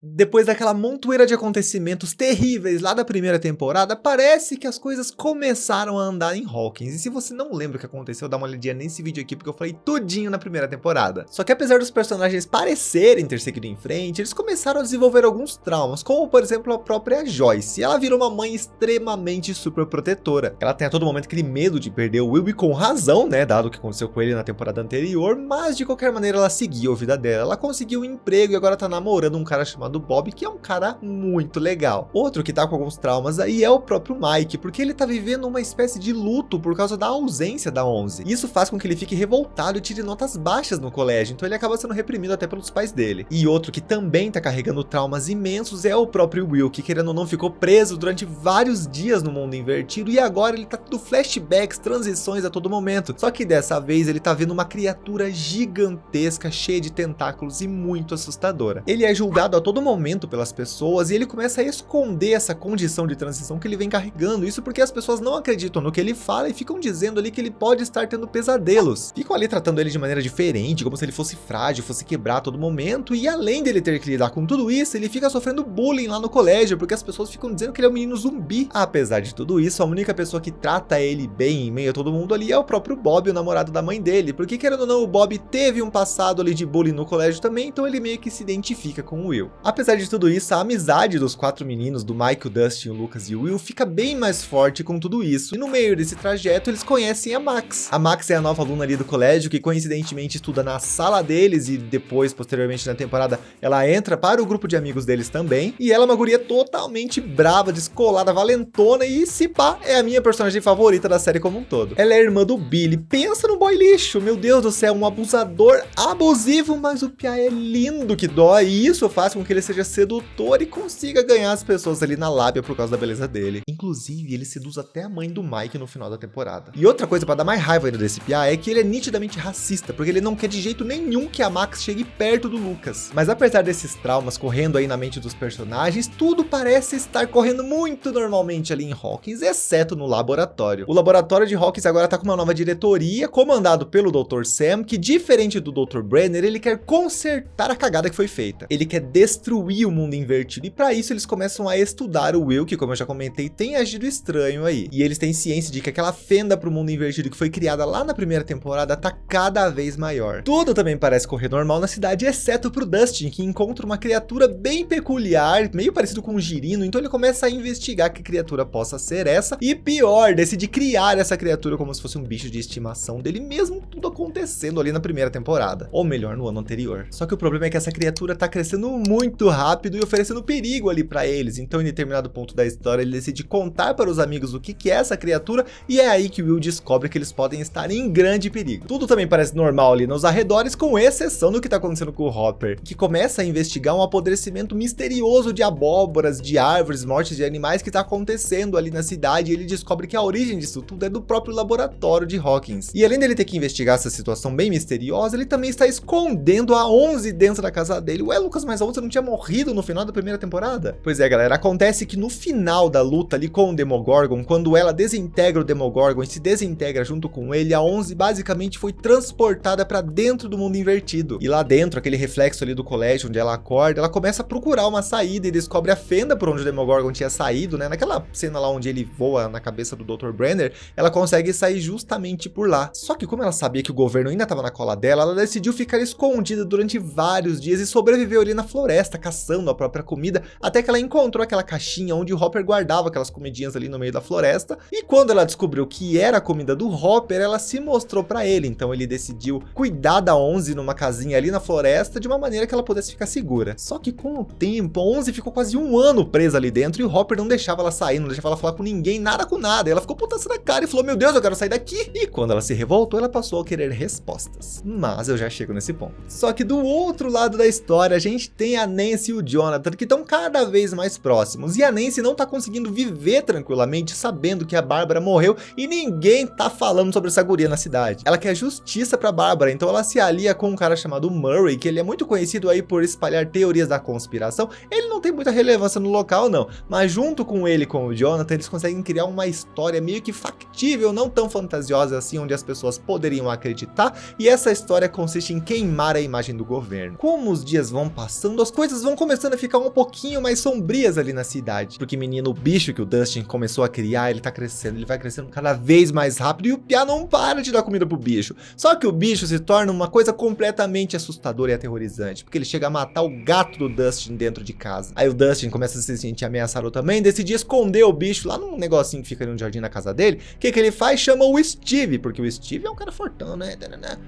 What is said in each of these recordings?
Depois daquela montoeira de acontecimentos terríveis lá da primeira temporada, parece que as coisas começaram a andar em Hawkins. E se você não lembra o que aconteceu, dá uma olhadinha nesse vídeo aqui, porque eu falei tudinho na primeira temporada. Só que apesar dos personagens parecerem ter seguido em frente, eles começaram a desenvolver alguns traumas, como por exemplo a própria Joyce. Ela virou uma mãe extremamente super protetora. Ela tem a todo momento aquele medo de perder o Will, e com razão, né, dado o que aconteceu com ele na temporada anterior, mas de qualquer maneira ela seguiu a vida dela. Ela conseguiu um emprego e agora tá namorando um cara chamado do Bob, que é um cara muito legal. Outro que tá com alguns traumas aí é o próprio Mike, porque ele tá vivendo uma espécie de luto por causa da ausência da 11. Isso faz com que ele fique revoltado e tire notas baixas no colégio, então ele acaba sendo reprimido até pelos pais dele. E outro que também tá carregando traumas imensos é o próprio Will, que querendo ou não ficou preso durante vários dias no mundo invertido e agora ele tá tendo flashbacks, transições a todo momento. Só que dessa vez ele tá vendo uma criatura gigantesca, cheia de tentáculos e muito assustadora. Ele é julgado a todo momento pelas pessoas e ele começa a esconder essa condição de transição que ele vem carregando, isso porque as pessoas não acreditam no que ele fala e ficam dizendo ali que ele pode estar tendo pesadelos. Ficam ali tratando ele de maneira diferente, como se ele fosse frágil, fosse quebrar a todo momento, e além dele ter que lidar com tudo isso, ele fica sofrendo bullying lá no colégio, porque as pessoas ficam dizendo que ele é um menino zumbi. Apesar de tudo isso, a única pessoa que trata ele bem em meio a todo mundo ali é o próprio Bob, o namorado da mãe dele, porque querendo ou não, o Bob teve um passado ali de bullying no colégio também, então ele meio que se identifica com o Will. Apesar de tudo isso, a amizade dos quatro meninos, do Mike, o Dustin, o Lucas e o Will, fica bem mais forte com tudo isso. E no meio desse trajeto, eles conhecem a Max. A Max é a nova aluna ali do colégio, que coincidentemente estuda na sala deles e depois, posteriormente na temporada, ela entra para o grupo de amigos deles também. E ela é uma guria totalmente brava, descolada, valentona e, se pá, é a minha personagem favorita da série como um todo. Ela é irmã do Billy. Pensa no boy lixo, meu Deus do céu, um abusador abusivo, mas o piá é lindo que dói. E isso faz com que ele seja sedutor e consiga ganhar as pessoas ali na lábia por causa da beleza dele. Inclusive, ele seduz até a mãe do Mike no final da temporada. E outra coisa pra dar mais raiva ainda desse piá é que ele é nitidamente racista, porque ele não quer de jeito nenhum que a Max chegue perto do Lucas. Mas apesar desses traumas correndo aí na mente dos personagens, tudo parece estar correndo muito normalmente ali em Hawkins, exceto no laboratório. O laboratório de Hawkins agora tá com uma nova diretoria, comandado pelo Dr. Sam, que diferente do Dr. Brenner, ele quer consertar a cagada que foi feita. Ele quer destruir o mundo invertido e para isso eles começam a estudar o Will, que como eu já comentei, tem agido estranho aí. E eles têm ciência de que aquela fenda pro mundo invertido que foi criada lá na primeira temporada tá cada vez maior. Tudo também parece correr normal na cidade, exceto pro Dustin, que encontra uma criatura bem peculiar, meio parecido com um girino, então ele começa a investigar que criatura possa ser essa, e pior, decide criar essa criatura como se fosse um bicho de estimação dele mesmo, tudo acontecendo ali na primeira temporada, ou melhor, no ano anterior. Só que o problema é que essa criatura tá crescendo muito rápido e oferecendo perigo ali pra eles, então em determinado ponto da história ele decide contar para os amigos o que é essa criatura, e é aí que o Will descobre que eles podem estar em grande perigo. Tudo também parece normal ali nos arredores, com exceção do que tá acontecendo com o Hopper, que começa a investigar um apodrecimento misterioso de abóboras, de árvores, mortes de animais que tá acontecendo ali na cidade, e ele descobre que a origem disso tudo é do próprio laboratório de Hawkins. E além dele ter que investigar essa situação bem misteriosa, ele também está escondendo a 11 dentro da casa dele. Ué, Lucas, mas a 11 não tinha morrido no final da primeira temporada? Pois é, galera, acontece que no final da luta ali com o Demogorgon, quando ela desintegra o Demogorgon e se desintegra junto com ele, a 11 basicamente foi transportada para dentro do mundo invertido. E lá dentro, aquele reflexo ali do colégio onde ela acorda, ela começa a procurar uma saída e descobre a fenda por onde o Demogorgon tinha saído, né? Naquela cena lá onde ele voa na cabeça do Dr. Brenner, ela consegue sair justamente por lá. Só que como ela sabia que o governo ainda estava na cola dela, ela decidiu ficar escondida durante vários dias e sobreviveu ali na floresta, caçando a própria comida, até que ela encontrou aquela caixinha onde o Hopper guardava aquelas comidinhas ali no meio da floresta, e quando ela descobriu que era a comida do Hopper, ela se mostrou pra ele, então ele decidiu cuidar da 11 numa casinha ali na floresta, de uma maneira que ela pudesse ficar segura. Só que com o tempo, a 11 ficou quase um ano presa ali dentro, e o Hopper não deixava ela sair, não deixava ela falar com ninguém, nada com nada, e ela ficou putaça na cara e falou, meu Deus, eu quero sair daqui, e quando ela se revoltou, ela passou a querer respostas, mas eu já chego nesse ponto. Só que do outro lado da história, a gente tem a Nancy e o Jonathan, que estão cada vez mais próximos, e a Nancy não tá conseguindo viver tranquilamente, sabendo que a Bárbara morreu, e ninguém tá falando sobre essa guria na cidade. Ela quer justiça pra Bárbara, então ela se alia com um cara chamado Murray, que ele é muito conhecido aí por espalhar teorias da conspiração. Ele não tem muita relevância no local não, mas junto com ele e com o Jonathan, eles conseguem criar uma história meio que factível, não tão fantasiosa assim, onde as pessoas poderiam acreditar, e essa história consiste em queimar a imagem do governo. Como os dias vão passando, as coisas coisas vão começando a ficar um pouquinho mais sombrias ali na cidade. Porque, menino, o bicho que o Dustin começou a criar, ele tá crescendo, ele vai crescendo cada vez mais rápido e o piá não para de dar comida pro bicho. Só que o bicho se torna uma coisa completamente assustadora e aterrorizante, porque ele chega a matar o gato do Dustin dentro de casa. Aí o Dustin começa a se sentir ameaçado também, decide esconder o bicho lá num negocinho que fica ali no jardim da casa dele. O que ele faz? Chama o Steve, porque o Steve é um cara fortão, né?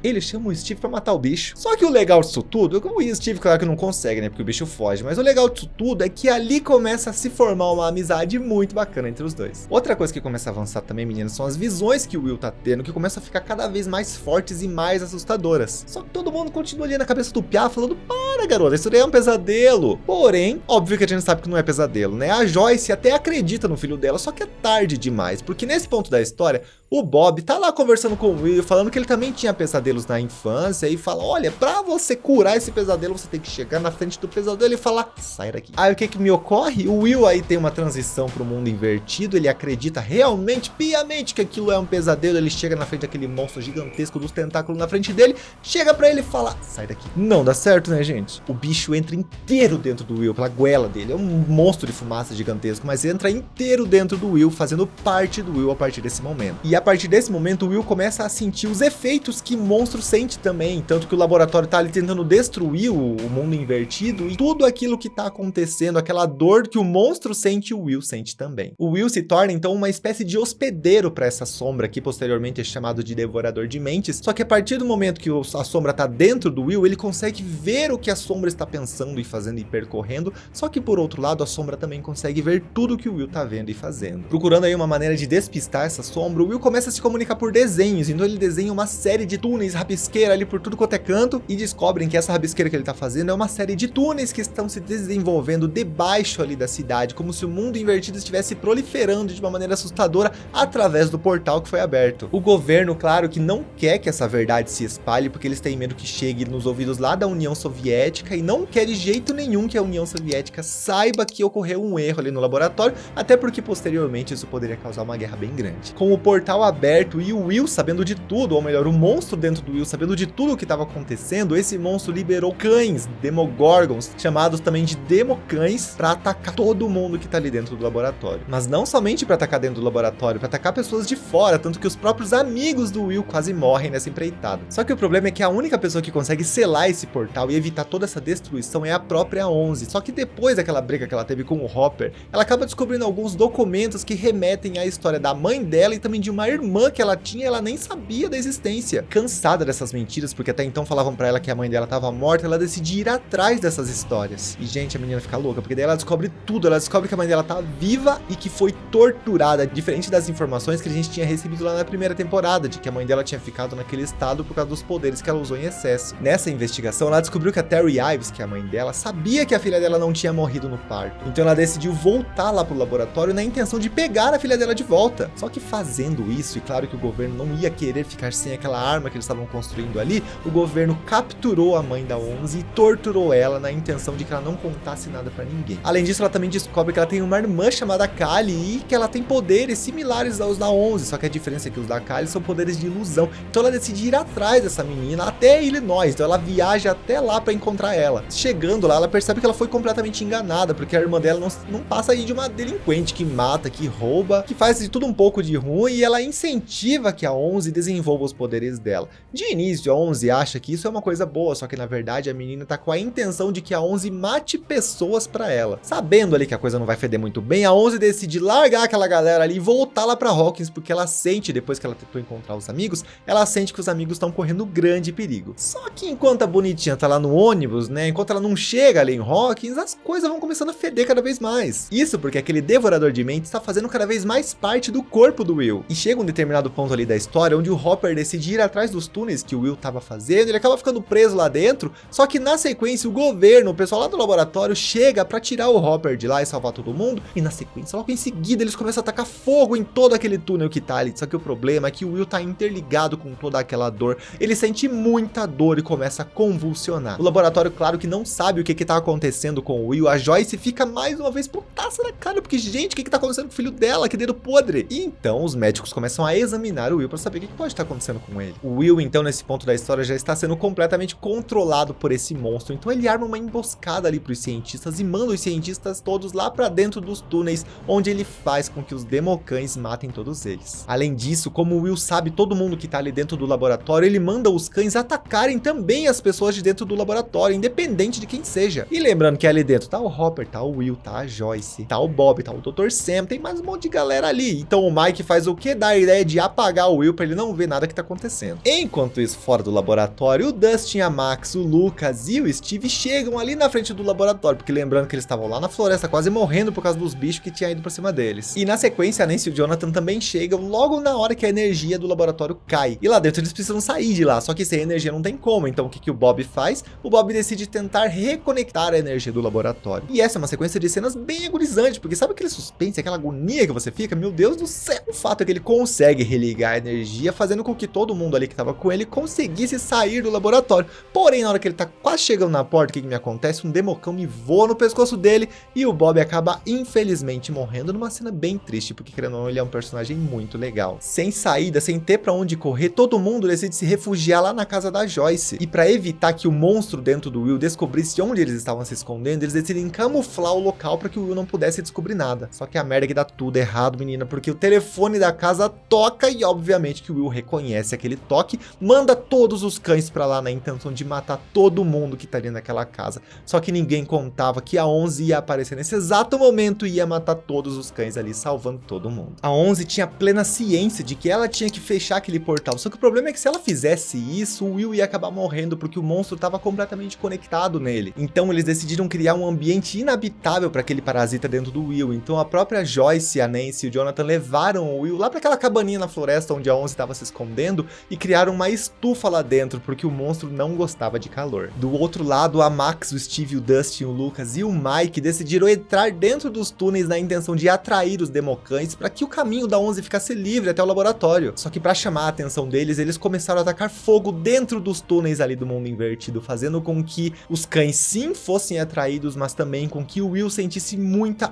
Ele chama o Steve pra matar o bicho. Só que o legal disso tudo, o Steve claro que não consegue, né? Porque o bicho foge, mas o legal disso tudo é que ali começa a se formar uma amizade muito bacana entre os dois. Outra coisa que começa a avançar também, meninas, são as visões que o Will tá tendo, que começam a ficar cada vez mais fortes e mais assustadoras. Só que todo mundo continua ali na cabeça do piá falando: para, garota, isso daí é um pesadelo. Porém, óbvio que a gente sabe que não é pesadelo, né? A Joyce até acredita no filho dela, só que é tarde demais, porque nesse ponto da história, o Bob tá lá conversando com o Will, falando que ele também tinha pesadelos na infância, e fala: olha, pra você curar esse pesadelo, você tem que chegar na frente do pesadelo e falar: sai daqui. Aí o que me ocorre? O Will aí tem uma transição pro mundo invertido, ele acredita realmente, piamente, que aquilo é um pesadelo, ele chega na frente daquele monstro gigantesco dos tentáculos na frente dele, chega pra ele e fala: sai daqui. Não dá certo, né, gente? O bicho entra inteiro dentro do Will, pela goela dele, é um monstro de fumaça gigantesco, mas entra inteiro dentro do Will, fazendo parte do Will a partir desse momento. E a partir desse momento, o Will começa a sentir os efeitos que o monstro sente também, tanto que o laboratório tá ali tentando destruir o mundo invertido, e tudo aquilo que tá acontecendo, aquela dor que o monstro sente, o Will sente também. O Will se torna então uma espécie de hospedeiro para essa sombra, que posteriormente é chamado de Devorador de Mentes, só que a partir do momento que a sombra tá dentro do Will, ele consegue ver o que a sombra está pensando e fazendo e percorrendo, só que por outro lado, a sombra também consegue ver tudo que o Will tá vendo e fazendo. Procurando aí uma maneira de despistar essa sombra, o Will começa a se comunicar por desenhos, então ele desenha uma série de túneis, rabisqueira ali por tudo quanto é canto, e descobrem que essa rabisqueira que ele tá fazendo é uma série de túneis que estão se desenvolvendo debaixo ali da cidade, como se o mundo invertido estivesse proliferando de uma maneira assustadora através do portal que foi aberto. O governo, claro, que não quer que essa verdade se espalhe, porque eles têm medo que chegue nos ouvidos lá da União Soviética, e não quer de jeito nenhum que a União Soviética saiba que ocorreu um erro ali no laboratório, até porque posteriormente isso poderia causar uma guerra bem grande. Com o portal aberto e o Will sabendo de tudo, ou melhor, o monstro dentro do Will sabendo de tudo o que estava acontecendo, esse monstro liberou cães, Demogorgons, chamados também de Democães, para atacar todo mundo que tá ali dentro do laboratório. Mas não somente para atacar dentro do laboratório, para atacar pessoas de fora, tanto que os próprios amigos do Will quase morrem nessa empreitada. Só que o problema é que a única pessoa que consegue selar esse portal e evitar toda essa destruição é a própria 11. Só que depois daquela briga que ela teve com o Hopper, ela acaba descobrindo alguns documentos que remetem à história da mãe dela e também de uma irmã que ela tinha, ela nem sabia da existência. Cansada dessas mentiras, porque até então falavam pra ela que a mãe dela tava morta, ela decide ir atrás dessas histórias. E gente, a menina fica louca, porque daí ela descobre tudo, ela descobre que a mãe dela tá viva e que foi torturada, diferente das informações que a gente tinha recebido lá na primeira temporada, de que a mãe dela tinha ficado naquele estado por causa dos poderes que ela usou em excesso. Nessa investigação, ela descobriu que a Terry Ives, que é a mãe dela, sabia que a filha dela não tinha morrido no parto. Então ela decidiu voltar lá pro laboratório na intenção de pegar a filha dela de volta. Só que fazendo isso, e claro que o governo não ia querer ficar sem aquela arma que eles estavam construindo ali, o governo capturou a mãe da 11 e torturou ela na intenção de que ela não contasse nada pra ninguém. Além disso, ela também descobre que ela tem uma irmã chamada Kali e que ela tem poderes similares aos da 11, só que a diferença é que os da Kali são poderes de ilusão. Então ela decide ir atrás dessa menina até Illinois, então ela viaja até lá pra encontrar ela. Chegando lá, ela percebe que ela foi completamente enganada, porque a irmã dela não passa aí de uma delinquente que mata, que rouba, que faz de tudo um pouco de ruim, e ela incentiva que a 11 desenvolva os poderes dela. De início, a 11 acha que isso é uma coisa boa, só que na verdade a menina tá com a intenção de que a 11 mate pessoas pra ela. Sabendo ali que a coisa não vai feder muito bem, a 11 decide largar aquela galera ali e voltar lá pra Hawkins, porque ela sente, depois que ela tentou encontrar os amigos, ela sente que os amigos estão correndo grande perigo. Só que enquanto a bonitinha tá lá no ônibus, né, enquanto ela não chega ali em Hawkins, as coisas vão começando a feder cada vez mais. Isso porque aquele devorador de mentes tá fazendo cada vez mais parte do corpo do Will. E chega um determinado ponto ali da história onde o Hopper decide ir atrás dos túneis que o Will tava fazendo, ele acaba ficando preso lá dentro, só que na sequência o governo, o pessoal lá do laboratório chega pra tirar o Hopper de lá e salvar todo mundo, e na sequência, logo em seguida, eles começam a atacar fogo em todo aquele túnel que tá ali. Só que o problema é que o Will tá interligado com toda aquela dor, ele sente muita dor e começa a convulsionar. O laboratório, claro que não sabe o que tá acontecendo com o Will, a Joyce fica mais uma vez putaça na cara, porque gente, o que tá acontecendo com o filho dela, que dedo podre. E então os médicos começam a examinar o Will pra saber o que pode estar acontecendo com ele. O Will, então, nesse ponto da história, já está sendo completamente controlado por esse monstro, então ele arma uma emboscada ali pros cientistas e manda os cientistas todos lá pra dentro dos túneis, onde ele faz com que os Democães matem todos eles. Além disso, como o Will sabe todo mundo que tá ali dentro do laboratório, ele manda os cães atacarem também as pessoas de dentro do laboratório, independente de quem seja. E lembrando que ali dentro tá o Hopper, tá o Will, tá a Joyce, tá o Bob, tá o Dr. Sam, tem mais um monte de galera ali. Então o Mike faz o que? Dá a ideia de apagar o Will pra ele não ver nada que tá acontecendo. Enquanto isso, fora do laboratório, o Dustin, a Max, o Lucas e o Steve chegam ali na frente do laboratório, porque lembrando que eles estavam lá na floresta quase morrendo por causa dos bichos que tinha ido pra cima deles. E na sequência, a Nancy e o Jonathan também chegam logo na hora que a energia do laboratório cai. E lá dentro eles precisam sair de lá, só que sem energia não tem como. Então o que o Bob faz? O Bob decide tentar reconectar a energia do laboratório. E essa é uma sequência de cenas bem agonizante, porque sabe aquele suspense, aquela agonia que você fica? Meu Deus do céu! O fato é que ele consegue religar a energia, fazendo com que todo mundo ali que tava com ele conseguisse sair do laboratório. Porém, na hora que ele tá quase chegando na porta, o que me acontece? Um Democão me voa no pescoço dele e o Bob acaba infelizmente morrendo numa cena bem triste, porque querendo ou não, ele é um personagem muito legal. Sem saída, sem ter pra onde correr, todo mundo decide se refugiar lá na casa da Joyce. E pra evitar que o monstro dentro do Will descobrisse onde eles estavam se escondendo, eles decidem camuflar o local pra que o Will não pudesse descobrir nada. Só que a merda é que dá tudo errado, menina, porque o telefone da casa toca e obviamente que o Will reconhece aquele toque, manda todos os cães pra lá na intenção de matar todo mundo que tá ali naquela casa. Só que ninguém contava que a 11 ia aparecer nesse exato momento e ia matar todos os cães ali, salvando todo mundo. A 11 tinha plena ciência de que ela tinha que fechar aquele portal, só que o problema é que se ela fizesse isso, o Will ia acabar morrendo porque o monstro estava completamente conectado nele. Então eles decidiram criar um ambiente inabitável para aquele parasita dentro do Will. Então a própria Joyce, a Nancy e o Jonathan levaram o Will lá para aquela cabaninha na floresta onde a 11 estava se escondendo e criaram uma estufa lá dentro porque o monstro não gostava de calor. Do outro lado, a Max, o Steve, o Dustin, o Lucas e o Mike decidiram entrar dentro dos túneis na intenção de atrair os Democães para que o caminho da 11 ficasse livre até o laboratório. Só que para chamar a atenção deles, eles começaram a atacar fogo dentro dos túneis ali do mundo invertido, fazendo com que os cães sim fossem atraídos, mas também com que o Will sentisse muita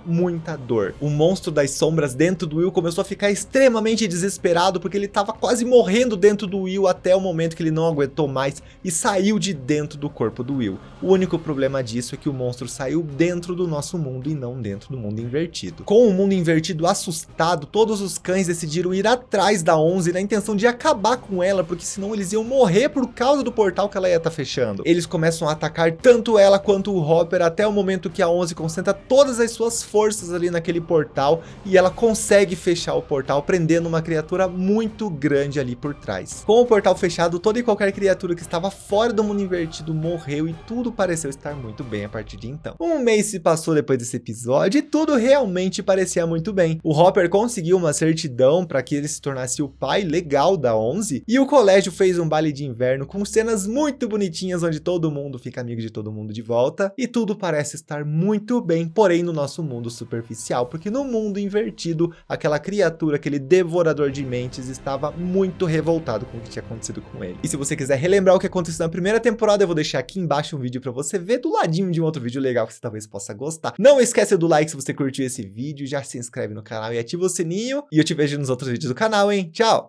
dor. O monstro das sombras dentro do Will começou a ficar extremamente desesperado porque ele estava quase morrendo dentro do Will até o momento que ele não aguentou mais e saiu de dentro do corpo do Will. O único problema disso é que o monstro saiu dentro do nosso mundo e não dentro do mundo invertido. Com o mundo invertido assustado, todos os cães decidiram ir atrás da 11 na intenção de acabar com ela, porque senão eles iam morrer por causa do portal que ela ia estar fechando. Eles começam a atacar tanto ela quanto o Hopper até o momento que a 11 concentra todas as suas forças ali naquele portal e ela consegue fechar o portal, prendendo uma criatura muito grande ali por trás. Com o portal fechado, toda e qualquer criatura que estava fora do mundo invertido morreu e tudo pareceu estar muito bem a partir de então. Um mês se passou depois desse episódio e tudo realmente parecia muito bem. O Hopper conseguiu uma certidão para que ele se tornasse o pai legal da 11 e o colégio fez um baile de inverno com cenas muito bonitinhas onde todo mundo fica amigo de todo mundo de volta e tudo parece estar muito bem, porém no nosso mundo superficial, porque no mundo invertido, aquela criatura, aquele devorador de mentes estava muito revoltado com o que tinha acontecido com ele. E se você quiser relembrar o que aconteceu na primeira temporada, eu vou deixar aqui embaixo um vídeo para você ver do ladinho de um outro vídeo legal que você talvez possa gostar. Não esquece do like se você curtiu esse vídeo, já se inscreve no canal e ativa o sininho e eu te vejo nos outros vídeos do canal, hein? Tchau!